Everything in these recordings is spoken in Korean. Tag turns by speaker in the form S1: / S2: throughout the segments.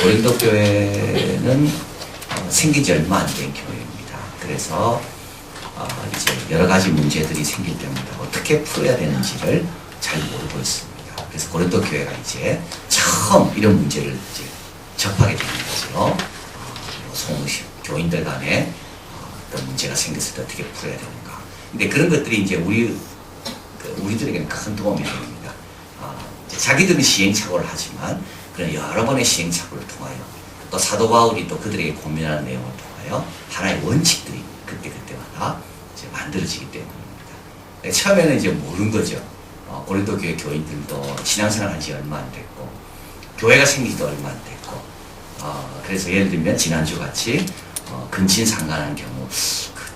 S1: 고린도 교회는 생긴 지 얼마 안 된 교회입니다. 그래서 이제 여러 가지 문제들이 생길 때마다 어떻게 풀어야 되는지를 잘 모르고 있습니다. 그래서 고린도 교회가 이제 처음 이런 문제를 이제 접하게 되는 거죠. 교인들 간에 어떤 문제가 생겼을 때 어떻게 풀어야 되는가. 근데 그런 것들이 이제 우리들에게는 큰 도움이 됩니다. 자기들은 시행착오를 하지만 그런 여러 번의 시행착오를 통하여 또 사도 바울이 또 그들에게 고민하는 내용을 통하여 하나의 원칙들이 그때마다 이제 만들어지기 때문입니다. 처음에는 이제 모르는 거죠. 고린도 교회 교인들도 신앙생활 한 지 얼마 안 됐고 교회가 생기지도 얼마 안 됐고 그래서 예를 들면 지난주 같이 근친상간하는 경우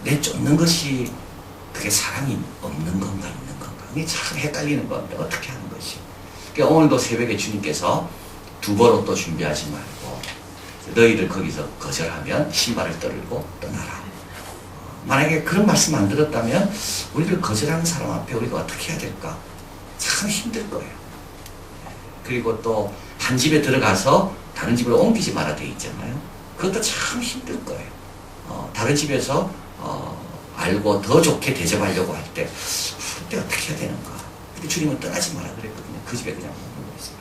S1: 내 쫓는 것이 그게 사랑이 없는 건가 있는 건가 이게 참 헷갈리는 건데 어떻게 하는 것이. 그러니까 오늘도 새벽에 주님께서 두벌 옷도 준비하지 말고 너희들 거기서 거절하면 신발을 떨고 떠나라. 만약에 그런 말씀 안 들었다면 우리를 거절하는 사람 앞에 우리가 어떻게 해야 될까? 참 힘들 거예요. 그리고 또 한 집에 들어가서 다른 집으로 옮기지 마라 돼 있잖아요. 그것도 참 힘들 거예요. 다른 집에서 알고 더 좋게 대접하려고 할 때 그때 어떻게 해야 되는가? 근데 주님은 떠나지 마라 그랬거든요. 그 집에 그냥 묵는 거였어요.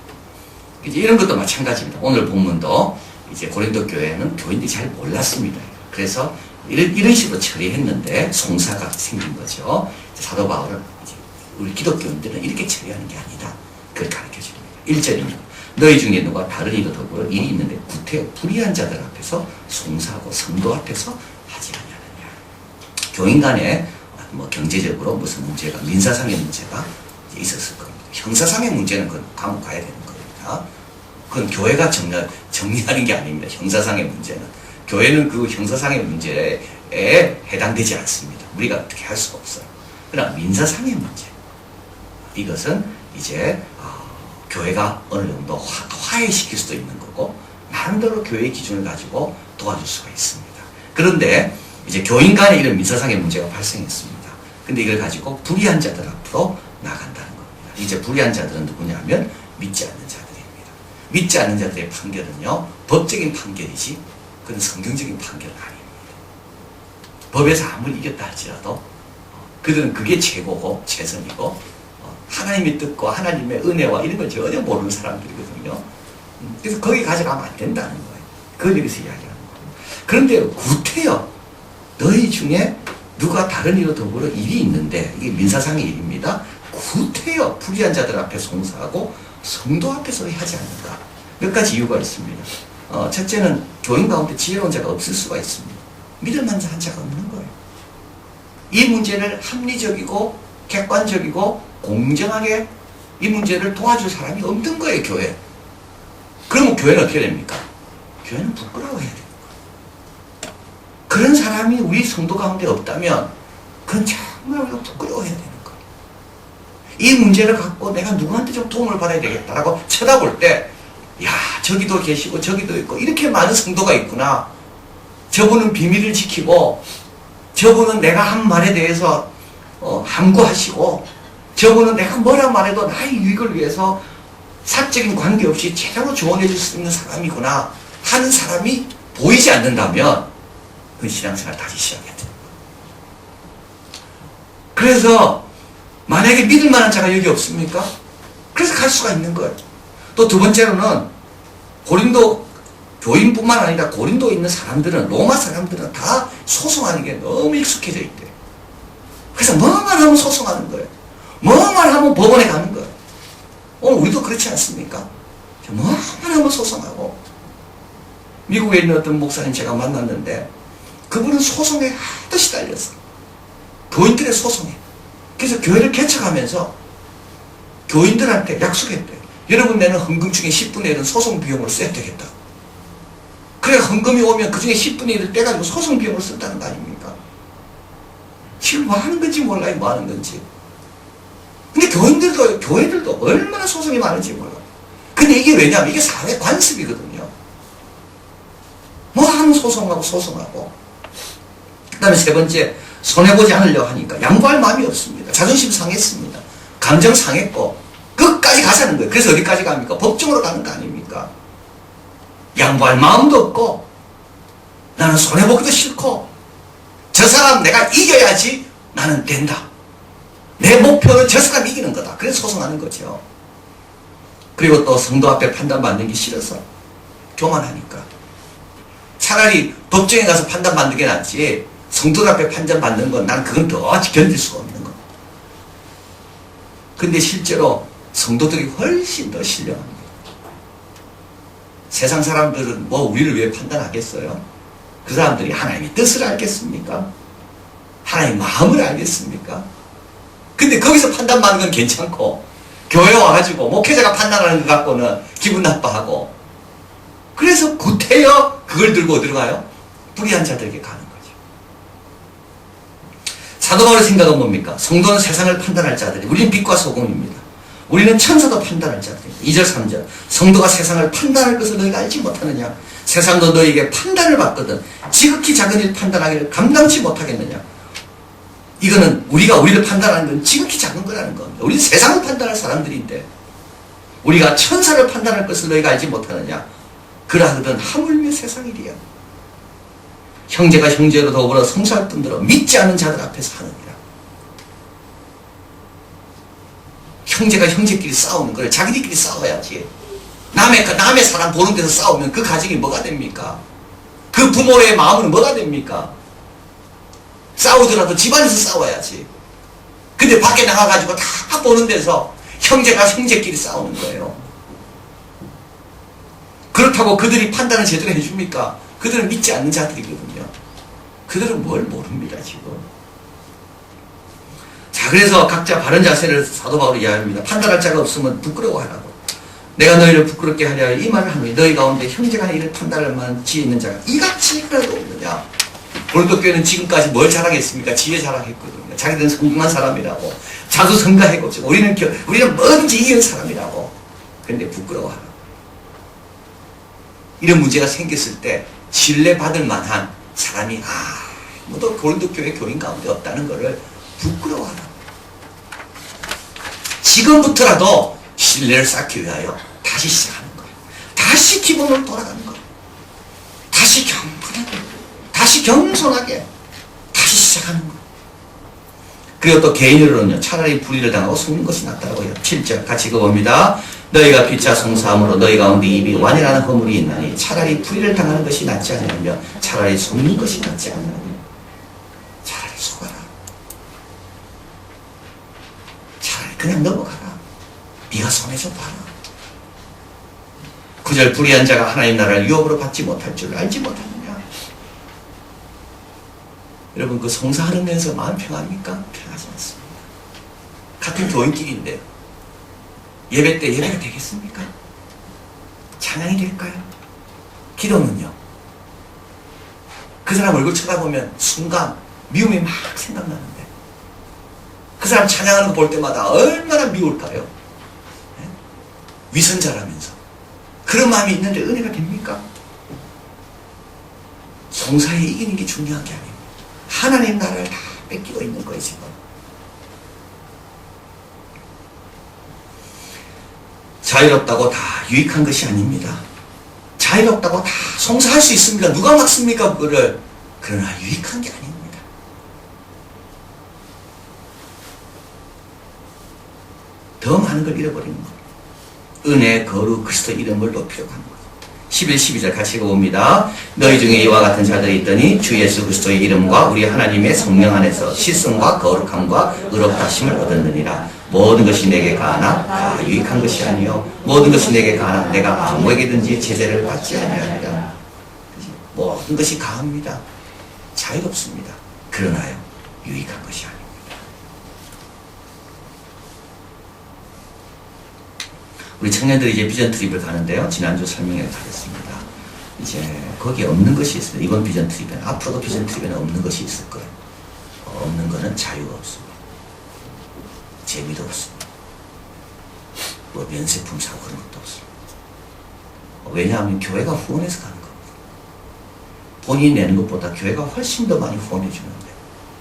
S1: 이제 이런 것도 마찬가지입니다. 오늘 본문도 이제 고린도 교회는 교인들이 잘 몰랐습니다. 그래서 이런 식으로 처리했는데 송사가 생긴 거죠. 사도 바울은 이제 우리 기독교인들은 이렇게 처리하는 게 아니다. 그걸 가르쳐 줍니다. 1절입니다. 너희 중에 누가 다른 이도 더불어 일이 있는데 구태여 불의한 자들 앞에서 송사하고 성도 앞에서 하지 않느냐. 교인 간에 뭐 경제적으로 무슨 문제가 민사상의 문제가 있었을 겁니다. 형사상의 문제는 그건 감옥 가야 되는 겁니다. 그건 교회가 정리하는 게 아닙니다. 형사상의 문제는. 교회는 그 형사상의 문제에 해당되지 않습니다. 우리가 어떻게 할 수가 없어요. 그러나 민사상의 문제. 이것은 이제 교회가 어느 정도 화해시킬 수도 있는 거고 나름대로 교회의 기준을 가지고 도와줄 수가 있습니다. 그런데 이제 교인 간에 이런 민사상의 문제가 발생했습니다. 근데 이걸 가지고 불의한 자들 앞으로 나간다는 겁니다. 이제 불의한 자들은 누구냐면 믿지 않는 자들입니다. 믿지 않는 자들의 판결은요 법적인 판결이지 그건 성경적인 판결은 아닙니다. 법에서 아무리 이겼다 할지라도 그들은 그게 최고고 최선이고 하나님의 뜻과 하나님의 은혜와 이런 걸 전혀 모르는 사람들이거든요. 그래서 거기 가져가면 안 된다는 거예요. 그걸 여기서 이야기하는 거예요. 그런데 구태여 너희 중에 누가 다른 이로 더불어 일이 있는데 이게 민사상의 일입니다. 구태여 불의한 자들 앞에 송사하고 성도 앞에서 하지 않는다. 몇 가지 이유가 있습니다. 첫째는 교인 가운데 지혜로운 자가 없을 수가 있습니다. 믿을 만한 자가 없는 거예요. 이 문제를 합리적이고 객관적이고 공정하게 이 문제를 도와줄 사람이 없는 거예요, 교회. 그러면 교회는 어떻게 됩니까? 교회는 부끄러워해야 되는 거예요. 그런 사람이 우리 성도 가운데 없다면 그건 정말 우리가 부끄러워해야 되는 거예요. 이 문제를 갖고 내가 누구한테 좀 도움을 받아야 되겠다라고 쳐다볼 때 야, 저기도 계시고 저기도 있고 이렇게 많은 성도가 있구나. 저분은 비밀을 지키고 저분은 내가 한 말에 대해서 함구하시고 저분은 내가 뭐라 말해도 나의 유익을 위해서 사적인 관계없이 제대로 조언해 줄 수 있는 사람이구나 하는 사람이 보이지 않는다면 그 신앙생활 다시 시작해야 돼요. 그래서 만약에 믿을 만한 자가 여기 없습니까? 그래서 갈 수가 있는 거예요. 또 두 번째로는 고린도 교인뿐만 아니라 고린도에 있는 사람들은 로마 사람들은 다 소송하는 게 너무 익숙해져 있대요. 그래서 뭐만 하면 소송하는 거예요. 뭐만 하면 법원에 가는 거예요. 오늘 우리도 그렇지 않습니까? 뭐만 하면 소송하고 미국에 있는 어떤 목사님 제가 만났는데 그분은 소송에 하도 시달렸어. 교인들의 소송에. 그래서 교회를 개척하면서 교인들한테 약속했대요. 여러분 내는 헌금 중에 10분의 1은 소송 비용으로 써야 되겠다. 그래 헌금이 오면 그 중에 10분의 1을 떼가지고 소송 비용으로 쓴다는 거 아닙니까? 지금 뭐 하는 건지 몰라요. 뭐 하는 건지. 근데 교회들도 얼마나 소송이 많은지 몰라요. 근데 이게 왜냐하면 이게 사회 관습이거든요. 뭐 하면 소송하고. 그 다음에 세 번째, 손해보지 않으려고 하니까 양보할 마음이 없습니다. 자존심 상했습니다. 감정 상했고 끝까지 가자는 거예요. 그래서 어디까지 갑니까? 법정으로 가는 거 아닙니까? 양보할 마음도 없고 나는 손해보기도 싫고 저 사람 내가 이겨야지 나는 된다. 내 목표는 저 사람 이기는 거다. 그래서 소송하는 거죠. 그리고 또 성도 앞에 판단받는 게 싫어서 교만하니까. 차라리 법정에 가서 판단받는 게 낫지 성도 앞에 판단받는 건 난 그건 더 견딜 수가 없는 거. 근데 실제로 성도들이 훨씬 더 신령합니다. 세상 사람들은 뭐 우리를 왜 판단하겠어요? 그 사람들이 하나님의 뜻을 알겠습니까? 하나님의 마음을 알겠습니까? 근데 거기서 판단받는 건 괜찮고 교회 와가지고 목회자가 판단하는 것 갖고는 기분 나빠하고 그래서 구태여 그걸 들고 들어가요? 불의한 자들에게 가는 거죠. 사도 바울의 생각은 뭡니까? 성도는 세상을 판단할 자들이 우리는 빛과 소금입니다. 우리는 천사도 판단할 자들입니다. 2절 3절 성도가 세상을 판단할 것을 너희가 알지 못하느냐? 세상도 너희에게 판단을 받거든 지극히 작은 일 판단하기를 감당치 못하겠느냐? 이거는 우리가 우리를 판단하는 건 지극히 작은 거라는 겁니다. 우리는 세상을 판단할 사람들인데 우리가 천사를 판단할 것을 너희가 알지 못하느냐? 그러하거든 하물며 세상 일이야. 형제가 형제로 더불어 성사할 뿐더러 믿지 않는 자들 앞에서 하느니라. 형제가 형제끼리 싸우는 거를 자기들끼리 싸워야지. 남의 사람 보는 데서 싸우면 그 가정이 뭐가 됩니까? 그 부모의 마음은 뭐가 됩니까? 싸우더라도 집안에서 싸워야지. 근데 밖에 나가가지고 다 보는 데서 형제가 형제끼리 싸우는 거예요. 그렇다고 그들이 판단을 제대로 해줍니까? 그들은 믿지 않는 자들이거든요. 그들은 뭘 모릅니다, 지금. 자, 그래서 각자 바른 자세를 사도 바울이 이야기합니다. 판단할 자가 없으면 부끄러워하라고. 내가 너희를 부끄럽게 하려 이 말을 하노니 너희 가운데 형제가 이를 판단할 만한 지혜 있는 자가 이같이 하나도 없느냐. 고린도 교회는 지금까지 뭘 자랑했습니까? 지혜 자랑했거든요. 자기들은 성공한 사람이라고. 자수성가했고 우리는 뭐든지 이기는 사람이라고. 그런데 부끄러워하라. 이런 문제가 생겼을 때 신뢰받을 만한 사람이 아무도 고린도 교회 교인 가운데 없다는 것을 부끄러워하라. 지금부터라도 신뢰를 쌓기 위하여 다시 시작하는 거예요. 다시 기본으로 돌아가는 거예요. 다시 겸손하게, 다시 겸손하게 다시 시작하는 거예요. 그리고 또 개인으로는요, 차라리 불의를 당하고 속는 것이 낫다고 해요. 7절 같이 읽어봅니다. 너희가 피차 송사함으로 너희 가운데 입이 완연한 허물이 있나니 차라리 불의를 당하는 것이 낫지 않으며 차라리 속는 것이 낫지 않느냐. 차라리 속아라. 차라리 그냥 넘어가라. 네가 손해좀 봐라. 9절 불의한 자가 하나님 나라를 유업으로 받지 못할 줄 알지 못하느냐. 여러분 그 송사하는 면에서 마음 평합니까? 평하지 않습니다. 같은 교인끼리인데 예배 때 예배가 되겠습니까? 찬양이 될까요? 기도는요? 그 사람 얼굴 쳐다보면 순간 미움이 막 생각나는데 그 사람 찬양하는 거 볼 때마다 얼마나 미울까요? 네? 위선자라면서 그런 마음이 있는데 은혜가 됩니까? 송사에 이기는 게 중요한 게 아닙니다. 하나님 나라를 다 뺏기고 있는 거예요 지금. 자유롭다고 다 유익한 것이 아닙니다. 자유롭다고 다 송사할 수 있습니다. 누가 막습니까 그거를. 그러나 유익한 게 아닙니다. 더 많은 걸 잃어버리는 것. 은혜, 거룩, 그리스도 이름을 높이려고 하는 것. 11, 12절 같이 읽어봅니다. 너희 중에 이와 같은 자들이 있더니 주 예수 그리스도의 이름과 우리 하나님의 성령 안에서 시성과 거룩함과 의롭다심을 얻었느니라. 모든 것이 내게 가하나 다 유익한 것이 아니요 모든 것이 내게 가하나 내가 아무에게든지 제재를 받지 아니하리라. 모든 것이 가합니다. 자유롭습니다. 그러나요 유익한 것이 아닙니다. 우리 청년들이 이제 비전 트립을 가는데요. 지난주 설명해 드렸습니다. 이제 거기에 없는 것이 있습니다. 이번 비전 트립에는 앞으로도 비전 트립에는 없는 것이 있을 거예요. 없는 거는 자유가 없습니다. 재미도 없습니다. 뭐 면세품 사고 그런 것도 없습니다. 왜냐하면 교회가 후원해서 가는 겁니다. 본인이 내는 것보다 교회가 훨씬 더 많이 후원해 주는데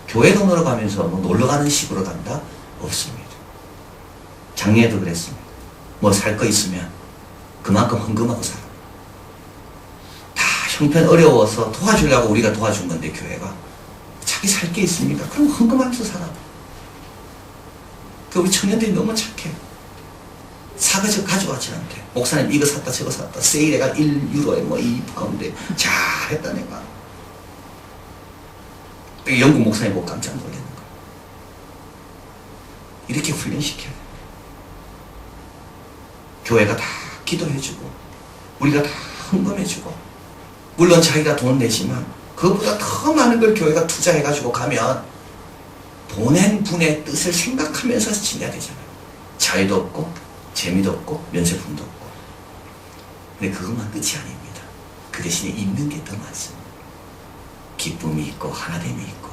S1: 교회 돈으로 가면서 뭐 놀러 가는 식으로 간다? 없습니다. 작년에도 그랬습니다. 뭐 살 거 있으면 그만큼 헌금하고 살아. 형편 어려워서 도와주려고 우리가 도와준 건데 교회가 자기 살 게 있습니까? 그럼 헌금하면서 살아. 그 우리 청년들이 너무 착해. 사가지고 가져가지 않대. 목사님 이거 샀다 저거 샀다 세일해가 1유로에 뭐 2파운드에 잘했다 내가. 영국 목사님 보고 깜짝 놀라는 거야. 이렇게 훈련시켜야 돼. 교회가 다 기도해주고 우리가 다 헌금해주고 물론 자기가 돈 내지만 그것보다 더 많은 걸 교회가 투자해가지고 가면 보낸 분의 뜻을 생각하면서 지내야 되잖아요. 자유도 없고 재미도 없고 면세품도 없고. 근데 그것만 끝이 아닙니다. 그 대신에 있는 게 더 많습니다. 기쁨이 있고 하나됨이 있고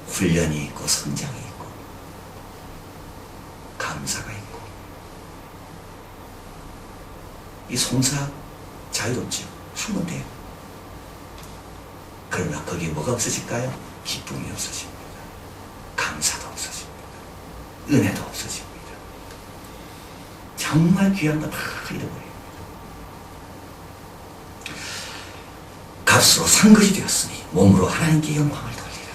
S1: 훈련이 있고 성장이 있고 감사가 있고. 이 송사 자유롭죠. 하면 돼요. 그러나 거기에 뭐가 없어질까요? 기쁨이 없어집니다. 감사도 없어집니다. 은혜도 없어집니다. 정말 귀한 거 다 잃어버립니다. 값으로 산 것이 되었으니 몸으로 하나님께 영광을 돌리라.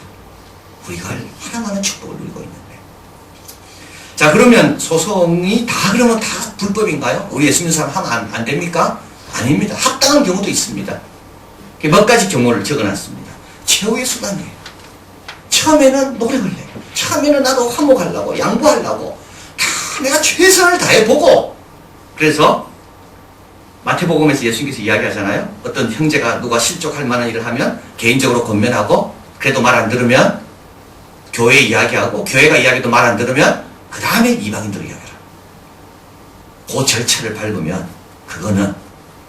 S1: 우리가 하나님의 축복을 누리고 있는데. 자, 그러면 소송이 다 그러면 다 불법인가요? 우리 예수 믿는 사람 하면 안 됩니까? 아닙니다. 합당한 경우도 있습니다. 몇 가지 경우를 적어놨습니다. 최후의 수단이에요. 처음에는 노력을 해. 처음에는 나도 화목하려고 양보하려고 다 내가 최선을 다해보고. 그래서 마태복음에서 예수님께서 이야기하잖아요. 어떤 형제가 누가 실족할 만한 일을 하면 개인적으로 권면하고 그래도 말 안 들으면 교회 이야기하고 교회가 이야기도 말 안 들으면 그 다음에 이방인들 이야기하라. 그 절차를 밟으면 그거는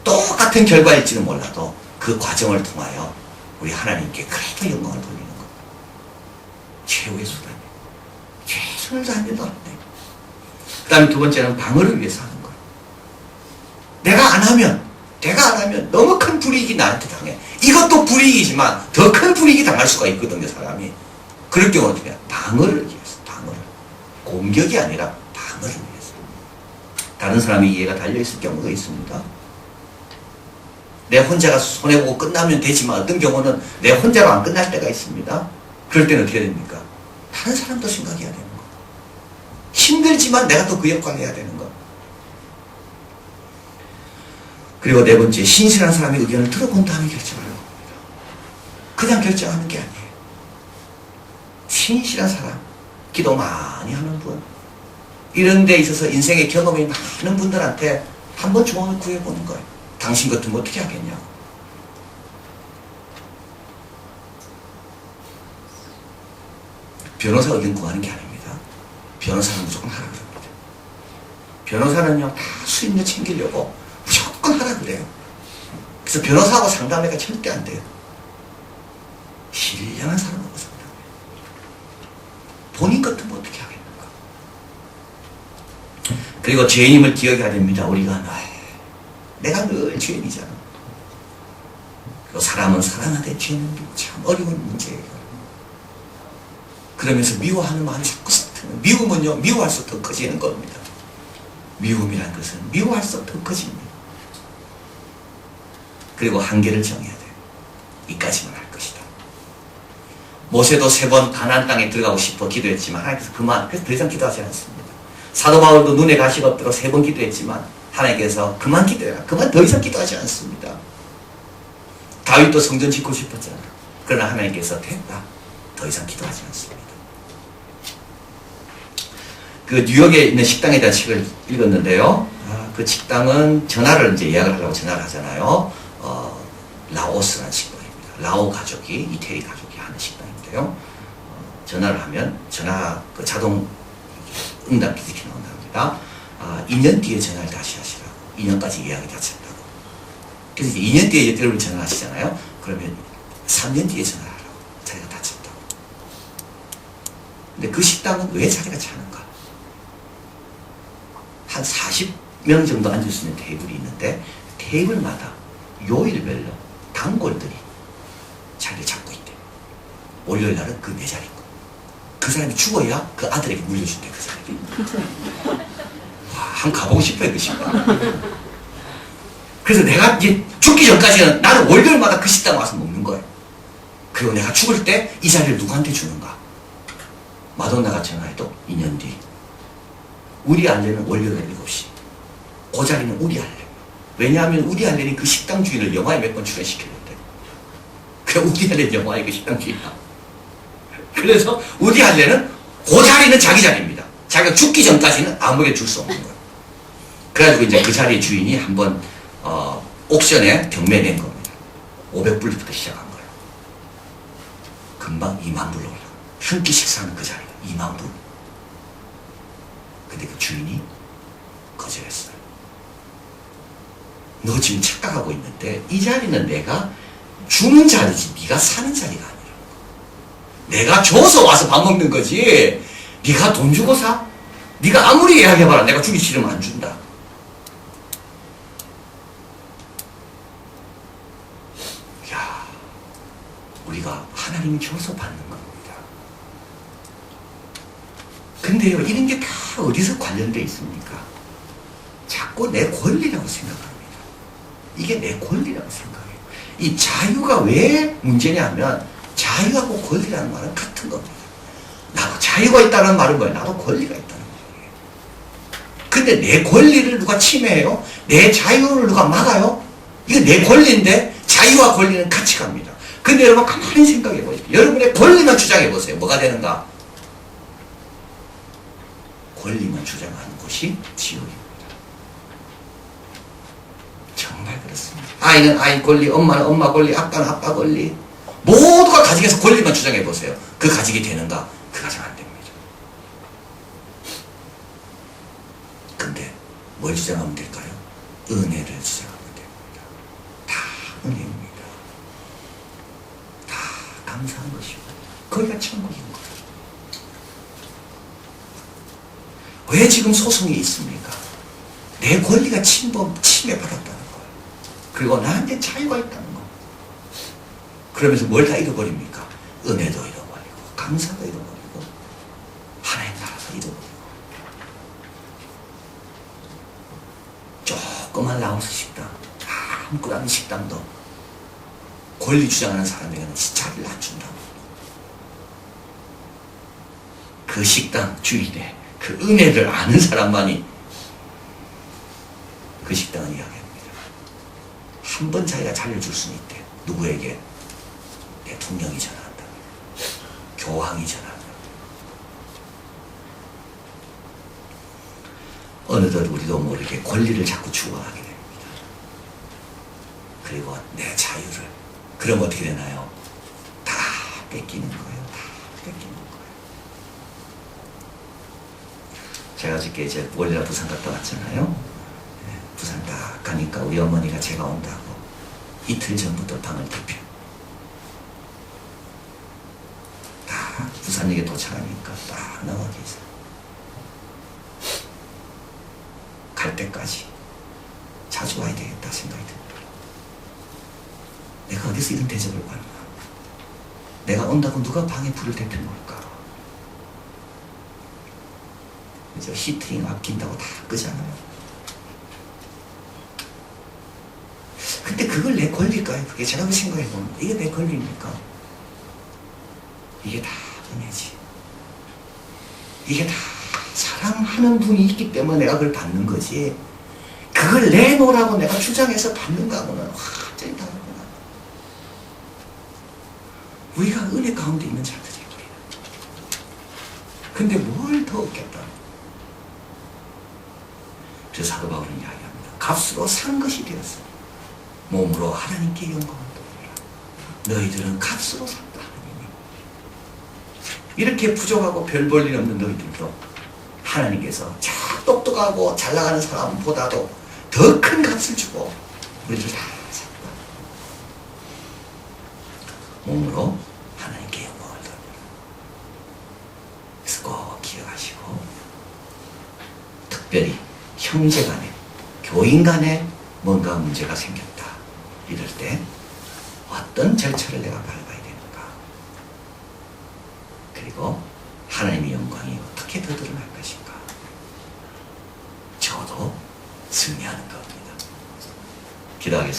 S1: 똑같은 결과일지는 몰라도 그 과정을 통하여 우리 하나님께 그래도 영광을 돌리는 것. 최후의 수단이에요. 최선을 다하는데도 안 돼. 그 다음에 두 번째는 방어를 위해서 하는 거예요. 내가 안 하면 너무 큰 불이익이 나한테 당해. 이것도 불이익이지만 더 큰 불이익이 당할 수가 있거든요, 사람이. 그럴 경우는 어떻게 해요? 방어를 위해서, 방어를. 공격이 아니라 방어를 위해서. 다른 사람이 이해가 달려있을 경우가 있습니다. 내 혼자가 손해보고 끝나면 되지만 어떤 경우는 내 혼자로 안 끝날 때가 있습니다. 그럴 때는 어떻게 됩니까? 다른 사람도 생각해야 되는 거. 힘들지만 내가 또 그 역할을 해야 되는 거. 그리고 네 번째, 신실한 사람의 의견을 들어본 다음에 결정하려고 합니다. 그냥 결정하는 게 아니에요. 신실한 사람, 기도 많이 하는 분, 이런 데 있어서 인생의 경험이 많은 분들한테 한번 조언을 구해보는 거예요. 당신 같으면 어떻게 하겠냐고. 변호사 의견 구하는 게 아닙니다. 변호사는 무조건 하라 그럽니다. 변호사는요, 다 수입료 챙기려고 무조건 하라 그래요. 그래서 변호사하고 상담회가 절대 안 돼요. 신령한 사람하고 상담해. 본인 같으면 어떻게 하겠는가. 그리고 죄인임을 기억해야 됩니다. 우리가 내가 늘 죄인이잖아. 그리고 사람은 사랑하되 죄는 참 어려운 문제예요. 그러면서 미워하는 마음이 자꾸 싹트는. 미움은요, 미워할수록 더 커지는 겁니다. 미움이란 것은 미워할수록 더 커집니다. 그리고 한계를 정해야 돼요. 이까지만 할 것이다. 모세도 3번 가나안 땅에 들어가고 싶어 기도했지만 하나님께서 그래서 더 이상 기도하지 않았습니다. 사도 바울도 눈에 가시가 없도록 3번 기도했지만 하나님께서 그만 기도해라. 그만 더 이상 기도하지 않습니다. 다윗도 성전 짓고 싶었잖아. 그러나 하나님께서 됐다. 더 이상 기도하지 않습니다. 그 뉴욕에 있는 식당에 대한 책을 읽었는데요. 그 식당은 전화를 이제 예약을 하려고 전화를 하잖아요. 라오스라는 식당입니다. 라오 가족이, 이태리 가족이 하는 식당인데요. 전화를 하면 그 자동 응답 기기가 나온답니다. 2년 뒤에 전화를 다시 하시라고. 2년까지 예약이 다 찼다고. 그래서 이제 2년 뒤에 여러분 전화하시잖아요. 그러면 3년 뒤에 전화를 하라고. 자리가 다 찼다고. 근데 그 식당은 왜 자리가 차는가? 한 40명 정도 앉을 수 있는 테이블이 있는데 테이블마다 요일별로 단골들이 자리를 잡고 있대. 월요일 날은 그 내 자리고. 그 사람이 죽어야 그 아들에게 물려준대, 그 사람이. 와, 한번 가보고 싶어요, 그 식당. 그래서 내가 이제 죽기 전까지는 나는 월요일마다 그 식당 와서 먹는 거예요. 그리고 내가 죽을 때 이 자리를 누구한테 주는가? 마돈나가 전화해도 2년 뒤. 우리 알렌은 월요일 7시. 그 자리는 우리 알렌. 왜냐하면 우리 알렌이 그 식당 주인을 영화에 몇 번 출연시켰는데. 그 우리 알렌 영화의 그 식당 주인이야. 그래서 우리 알렌은 그 자리는 자기 자리입니다. 자기가 죽기 전까지는 아무에게 줄 수 없는 거예요. 그래가지고 이제 그 자리의 주인이 한번 옥션에 경매낸 겁니다. 500불부터 시작한 거예요. 금방 2만 불로 올라. 한 끼 식사하는 그 자리가 2만 불. 근데 그 주인이 거절했어요. 너 지금 착각하고 있는데 이 자리는 내가 주는 자리지 네가 사는 자리가 아니라. 내가 줘서 와서 밥 먹는 거지. 네가 돈 주고 사? 네가 아무리 이야기해봐라. 내가 주기 싫으면 안 준다. 야, 우리가 하나님이 줘서 받는 겁니다. 근데요, 이런 게 다 어디서 관련돼 있습니까? 자꾸 내 권리라고 생각합니다. 이게 내 권리라고 생각해요. 이 자유가 왜 문제냐면 자유하고 권리라는 말은 같은 겁니다. 나도 자유가 있다는 말은 뭐예요? 나도 권리가 있다는 거예요. 근데 내 권리를 누가 침해해요? 내 자유를 누가 막아요? 이거 내 권리인데 자유와 권리는 같이 갑니다. 근데 여러분 가만히 생각해 보세요. 여러분의 권리만 주장해 보세요. 뭐가 되는가? 권리만 주장하는 곳이 지옥입니다. 정말 그렇습니다. 아이는 아이 권리, 엄마는 엄마 권리, 아빠는 아빠 권리. 모두가 가지고서 권리만 주장해 보세요. 그 가지게 되는가? 그 가지면 안 됩니다. 근데 뭘 주장하면 될까요? 은혜를 주장하면 됩니다. 다 은혜입니다. 다 감사한 것이고 거기가 천국인 거예요. 왜 지금 소송이 있습니까? 내 권리가 침해받았다는 거예요. 그리고 나한테 자유가 있다는 거예요. 그러면서 뭘 다 잃어버립니까? 은혜도 잃어버리고 감사도 잃어버리고 하나님 나라도 잃어버리고 조그만 라오스 식당, 아무것도 아닌 식당도 권리 주장하는 사람에게는 자리를 안 준다고. 그 식당 주인의 그 은혜를 아는 사람만이 그 식당을 이야기합니다. 한 번 자기가 자리를 줄 수는 있대. 누구에게? 대통령이 전화한다. 교황이 전화한다. 어느덧 우리도 모르게 권리를 자꾸 추구하게 됩니다. 그리고 내 자유를. 그럼 어떻게 되나요? 다 뺏기는 거예요. 다 뺏기는 거예요. 제가 어저께 이제 월요일 부산 갔다 왔잖아요. 부산 딱 가니까 우리 어머니가 제가 온다고 이틀 전부터 방을 대표. 다 부산역에 도착하니까 딱 나와 계세요. 갈 때까지 자주 와야 되겠다 생각이 듭니다. 내가 어디서 이런 대접을 받나? 내가 온다고 누가 방에 불을 대표는 걸까? 그죠? 히트링 아낀다고 다 끄잖아요. 근데 그걸 내 권리일까요? 그게 제가 생각해보면 이게 내 권리입니까? 이게 다 은혜지. 이게 다 사랑하는 분이 있기 때문에 내가 그걸 받는 거지. 그걸 내놓으라고 내가 주장해서 받는 거하고는 완전히 다르구나. 우리가 은혜 가운데 있는 자들이에요. 근데 뭘 더 얻겠다. 그래서 사도 바울은 이야기합니다. 값으로 산 것이 되었어. 몸으로 하나님께 영광을 돌리라. 너희들은 값으로 샀다. 하나님이. 이렇게 부족하고 별 볼 일 없는 너희들도 하나님께서 저 똑똑하고 잘 나가는 사람보다도 더 큰 값을 주고 우리들 다 샀다. 몸으로 하나님께 영광을 돌리라. 그래서 꼭 기억하시고 특별히 형제 간에 교인 간에 뭔가 문제가 생겼다. 이럴 때 어떤 절차를 내가 밟아야 되는가? 그리고 하나님의 영광이 어떻게 더 드러날 것인가? 저도 승리하는 겁니다. 기도하겠습니다.